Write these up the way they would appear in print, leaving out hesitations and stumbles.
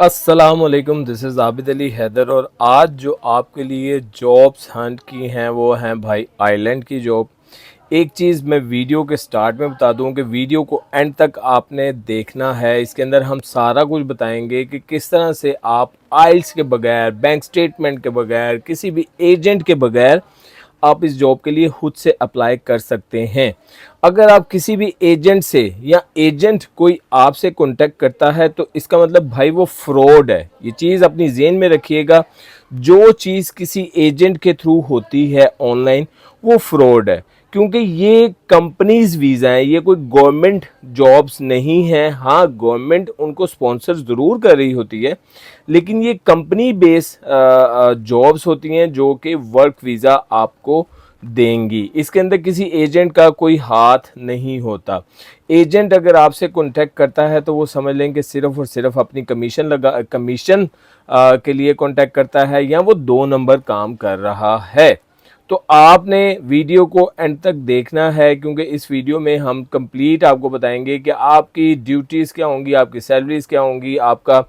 अस्सलामुअलैकुम, this is Abid Ali Haider. और आज जो आपके लिए जॉब्स हंट की हैं वो हैं भाई आइलैंड की जॉब। एक चीज़ मैं वीडियो के स्टार्ट में बता दूं कि वीडियो को एंड तक आपने देखना है। इसके अंदर हम सारा कुछ बताएंगे कि किस तरह से आप आइल्स के बगैर, बैंक स्टेटमेंट के बगैर, किसी भी एजेंट के बगैर आप इस जॉब के लिए खुद से अप्लाई कर सकते हैं। अगर आप किसी भी एजेंट से या एजेंट कोई आपसे कांटेक्ट करता है तो इसका मतलब भाई वो फ्रॉड है। ये चीज़ अपनी जेहन में रखिएगा। जो चीज़ किसी एजेंट के थ्रू होती है ऑनलाइन वो फ्रॉड है, क्योंकि ये कंपनीज वीज़ा हैं, ये कोई गवर्नमेंट जॉब्स नहीं हैं। हाँ, गवर्नमेंट उनको स्पॉन्सर ज़रूर कर रही होती है, लेकिन ये कंपनी बेस जॉब्स होती हैं जो कि वर्क वीज़ा आपको देंगी। इसके अंदर किसी एजेंट का कोई हाथ नहीं होता। एजेंट अगर आपसे कांटेक्ट करता है तो वो समझ लें कि सिर्फ और सिर्फ अपनी कमीशन के लिए कांटेक्ट करता है, या वो 2 नंबर काम कर रहा है। तो आपने वीडियो को एंड तक देखना है, क्योंकि इस वीडियो में हम कंप्लीट आपको बताएंगे कि आपकी ड्यूटीज़ क्या होंगी, आपकी सैलरीज क्या होंगी, आपका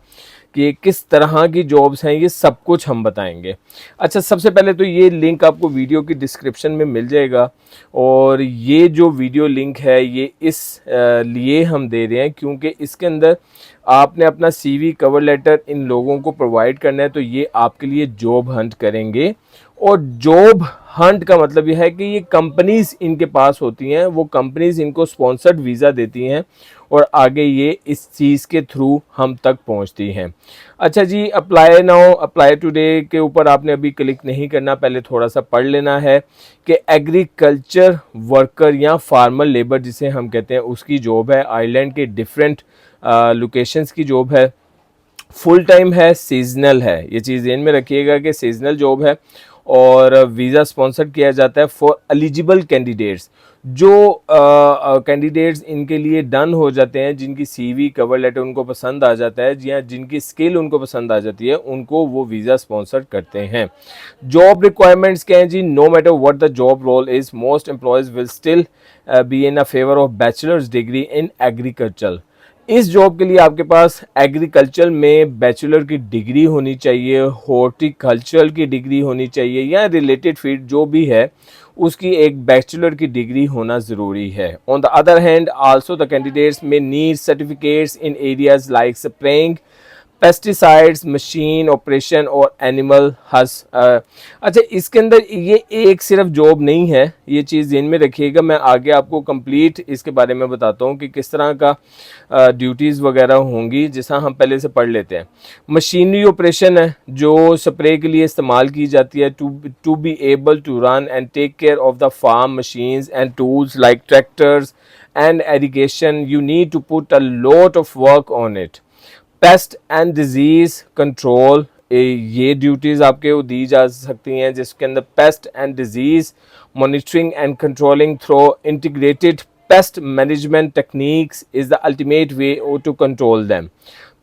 कि किस तरह की जॉब्स हैं, ये सब कुछ हम बताएंगे। अच्छा, सबसे पहले तो ये लिंक आपको वीडियो की डिस्क्रिप्शन में मिल जाएगा। और ये जो वीडियो लिंक है ये इस लिए हम दे रहे हैं क्योंकि इसके अंदर आपने अपना सीवी, कवर लेटर इन लोगों को प्रोवाइड करना है, तो ये आपके लिए जॉब हंट करेंगे। और जॉब हंट का मतलब यह है कि ये कंपनीज इनके पास होती हैं, वो कंपनीज इनको स्पॉन्सर्ड वीज़ा देती हैं और आगे ये इस चीज़ के थ्रू हम तक पहुंचती हैं। अच्छा जी, अप्लाई नाउ, अप्लाई टुडे के ऊपर आपने अभी क्लिक नहीं करना, पहले थोड़ा सा पढ़ लेना है कि एग्रीकल्चर वर्कर या फार्मर लेबर जिसे हम कहते हैं उसकी जॉब है। आइलैंड के डिफरेंट लोकेशंस की जॉब है। फुल टाइम है, सीजनल है। ये चीज़ ध्यान में रखिएगा कि सीजनल जॉब है और वीज़ा स्पॉन्सर किया जाता है फॉर एलिजिबल कैंडिडेट्स। जो कैंडिडेट्स इनके लिए डन हो जाते हैं, जिनकी सीवी, कवर लेटर उनको पसंद आ जाता है या जिनकी स्किल उनको पसंद आ जाती है, उनको वो वीज़ा स्पॉन्सर करते हैं। जॉब रिक्वायरमेंट्स क्या हैं जी? No matter what the job role is, most employers will still be in a favour of bachelors degree in agriculture. इस जॉब के लिए आपके पास एग्रीकल्चर में बैचलर की डिग्री होनी चाहिए, हॉर्टिकल्चर की डिग्री होनी चाहिए, या रिलेटेड फील्ड जो भी है उसकी एक बैचलर की डिग्री होना ज़रूरी है। On the other hand also the candidates may need certificates in areas like spraying, pesticides, machine operation और एनिमल हस। अच्छा, इसके अंदर ये एक सिर्फ जॉब नहीं है, ये चीज़ ध्यान में रखिएगा। मैं आगे आपको कंप्लीट इसके बारे में बताता हूँ कि किस तरह का ड्यूटीज़ वगैरह होंगी, जिसा हम पहले से पढ़ लेते हैं। मशीनरी ऑपरेशन है जो स्प्रे के लिए इस्तेमाल की जाती है। To be able to run and take care of the farm machines and tools like tractors and irrigation, you need to put a lot of work on it. Pest and disease control, ये duties आपके दी जा सकती हैं, जिसके अंदर pest and disease monitoring and controlling through integrated pest management techniques is the ultimate way to control them.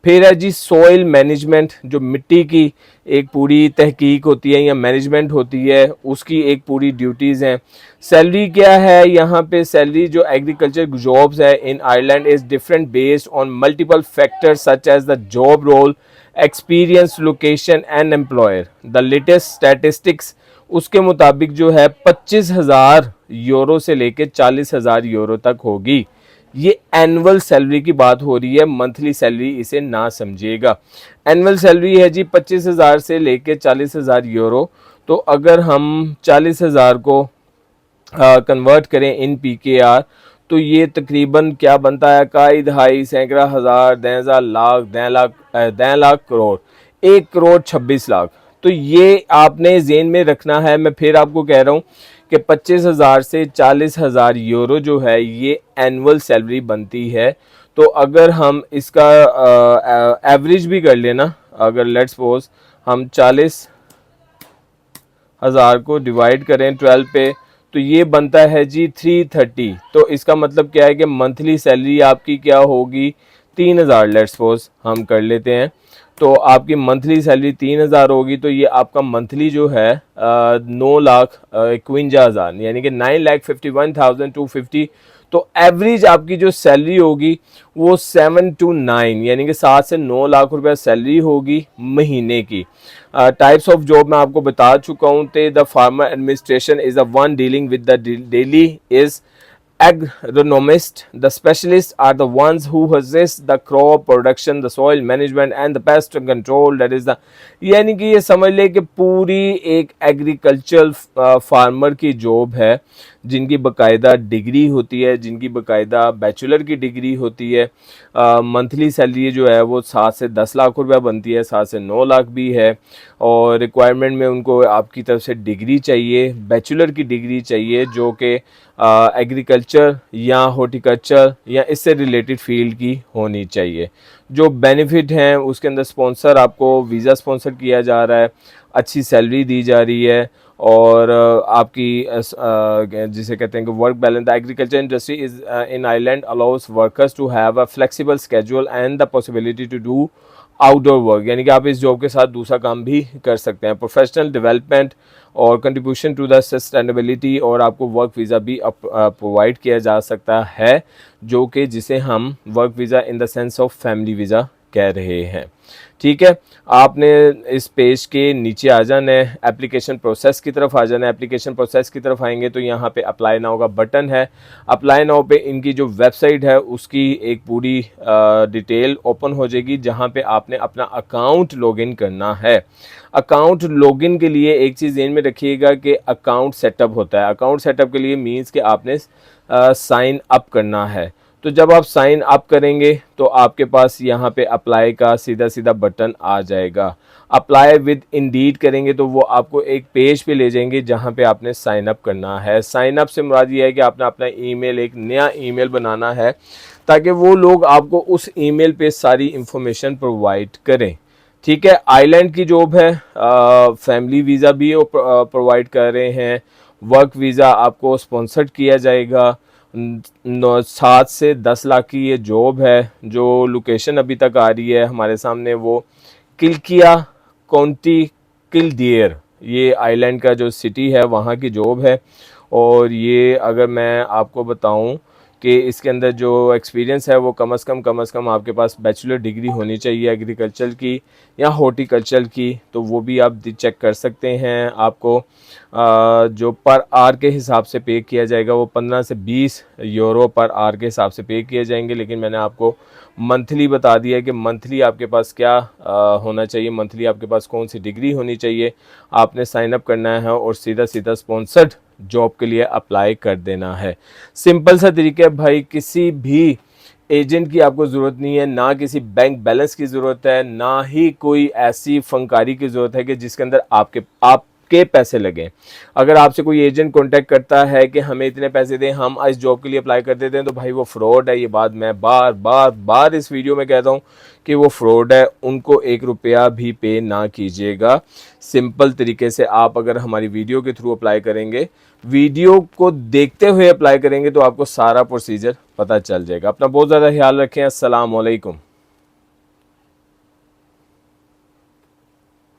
फिर है जी सॉइल मैनेजमेंट, जो मिट्टी की एक पूरी तहकीक होती है या मैनेजमेंट होती है, उसकी एक पूरी ड्यूटीज़ हैं। सैलरी क्या है यहाँ पे? सैलरी जो एग्रीकल्चर जॉब्स है in Ireland is different based on multiple factors such as the job role, experience, location and employer. The latest statistics उसके मुताबिक जो है 25,000 यूरो से लेकर 40,000 यूरो तक होगी। ये एनुअल सैलरी की बात हो रही है, मंथली सैलरी इसे ना समझिएगा। एनुअल सैलरी है जी 25,000 से लेके 40,000 यूरो। तो अगर हम 40,000 को कन्वर्ट करें इन PKR तो ये तकरीबन क्या बनता है? काई दहाई सैकड़ा हज़ार 10,000 लाख 10 लाख करोड़, 1,26,00,000। तो ये आपने जेन में रखना है। मैं फिर आपको कह रहा हूँ कि 25,000 से 40,000 यूरो जो है ये एनुअल सैलरी बनती है। तो अगर हम इसका एवरेज भी कर लेना, अगर लेट्स सपोज हम 40,000 को डिवाइड करें 12 पे, तो ये बनता है जी 330। तो इसका मतलब क्या है कि मंथली सैलरी आपकी क्या होगी? 3,000 लेट्स सपोज हम कर लेते हैं। तो आपकी मंथली सैलरी 3,000 होगी, तो ये आपका मंथली जो है 9,51,000 यानी कि 9,51,250। तो एवरेज आपकी जो सैलरी होगी वो 7 to 9 यानी कि 7 से 9 लाख रुपया सैलरी होगी महीने की। टाइप्स ऑफ जॉब मैं आपको बता चुका हूँ। The farmer administration is the one dealing with the daily is agronomist. The specialists are the ones who assist the crop production, the soil management and the pest control. That is the यानी कि ये समझ ले कि पूरी एक agricultural farmer की job है, जिनकी बाकायदा डिग्री होती है, जिनकी बाकायदा बैचलर की डिग्री होती है। मंथली सैलरी जो है वो 7 से 10 लाख रुपया बनती है, 7 से 9 लाख भी है। और रिक्वायरमेंट में उनको आपकी तरफ से डिग्री चाहिए, बैचलर की डिग्री चाहिए, जो कि एग्रीकल्चर या हॉर्टिकल्चर या इससे रिलेटेड फील्ड की होनी चाहिए। जो बेनिफिट हैं उसके अंदर स्पॉन्सर, आपको वीज़ा स्पॉन्सर किया जा रहा है, अच्छी सैलरी दी जा रही है, और आपकी जिसे कहते हैं कि work balance. The agriculture industry is in Ireland allows workers to have a flexible schedule and the possibility to do outdoor work, यानी कि आप इस जॉब के साथ दूसरा काम भी कर सकते हैं। प्रोफेशनल डेवलपमेंट और कंट्रीब्यूशन टू द सस्टेनेबिलिटी, और आपको वर्क वीज़ा भी प्रोवाइड किया जा सकता है, जो कि जिसे हम work visa in the sense of family visa कह रहे हैं। ठीक है, आपने इस पेज के नीचे आ जाना है, एप्लीकेशन प्रोसेस की तरफ आ जाना है। एप्लीकेशन प्रोसेस की तरफ आएंगे तो यहाँ पे अप्लाई नाउ का बटन है। अप्लाई नाउ पे इनकी जो वेबसाइट है उसकी एक पूरी डिटेल ओपन हो जाएगी, जहाँ पे आपने अपना अकाउंट लॉगिन करना है। अकाउंट लॉगिन के लिए एक चीज़ ध्यान में रखिएगा कि अकाउंट सेटअप होता है। अकाउंट सेटअप के लिए मीन्स कि आपने साइन अप करना है। तो जब आप साइन अप करेंगे तो आपके पास यहाँ पे अप्लाई का सीधा सीधा बटन आ जाएगा। अप्लाई विद इंडीड करेंगे तो वो आपको एक पेज पे ले जाएंगे जहाँ पे आपने साइन अप करना है। साइन अप से मुराद ये है कि आपने अपना ईमेल, एक नया ईमेल बनाना है, ताकि वो लोग आपको उस ईमेल पे सारी इंफॉर्मेशन प्रोवाइड करें। ठीक है, आइलैंड की जॉब है, फैमिली वीज़ा भी प्रोवाइड कर रहे हैं, वर्क वीज़ा आपको स्पॉन्सर्ड किया जाएगा। 7 से 10 लाख की ये जॉब है। जो लोकेशन अभी तक आ रही है हमारे सामने वो किल्किया काउंटी किलडेयर, ये आइलैंड का जो सिटी है वहाँ की जॉब है। और ये अगर मैं आपको बताऊं कि इसके अंदर जो एक्सपीरियंस है वो कम से कम आपके पास बैचलर डिग्री होनी चाहिए एग्रीकल्चर की या हॉर्टिकल्चर की, तो वो भी आप चेक कर सकते हैं। आपको जो पर आवर के हिसाब से पे किया जाएगा वो 15 से 20 यूरो पर आवर के हिसाब से पे किए जाएंगे, लेकिन मैंने आपको मंथली बता दिया है कि मंथली आपके पास क्या होना चाहिए, मंथली आपके पास कौन सी डिग्री होनी चाहिए। आपने साइन अप करना है और सीधा सीधा स्पॉन्सर्ड जॉब के लिए अप्लाई कर देना है। सिंपल सा तरीका है भाई, किसी भी एजेंट की आपको ज़रूरत नहीं है, ना किसी बैंक बैलेंस की ज़रूरत है, ना ही कोई ऐसी फंकारी की ज़रूरत है कि जिसके अंदर आपके पैसे लगें। अगर आपसे कोई एजेंट कांटेक्ट करता है कि हमें इतने पैसे दें, हम इस जॉब के लिए अप्लाई कर देते हैं, तो भाई वो फ्रॉड है। ये बात मैं बार बार इस वीडियो में कहता हूँ कि वो फ्रॉड है। उनको 1 रुपया भी पे ना कीजिएगा। सिंपल तरीके से आप अगर हमारी वीडियो के थ्रू अप्लाई करेंगे, वीडियो को देखते हुए अप्लाई करेंगे, तो आपको सारा प्रोसीजर पता चल जाएगा। अपना बहुत ज़्यादा ख्याल रखें। अस्सलाम वालेकुम।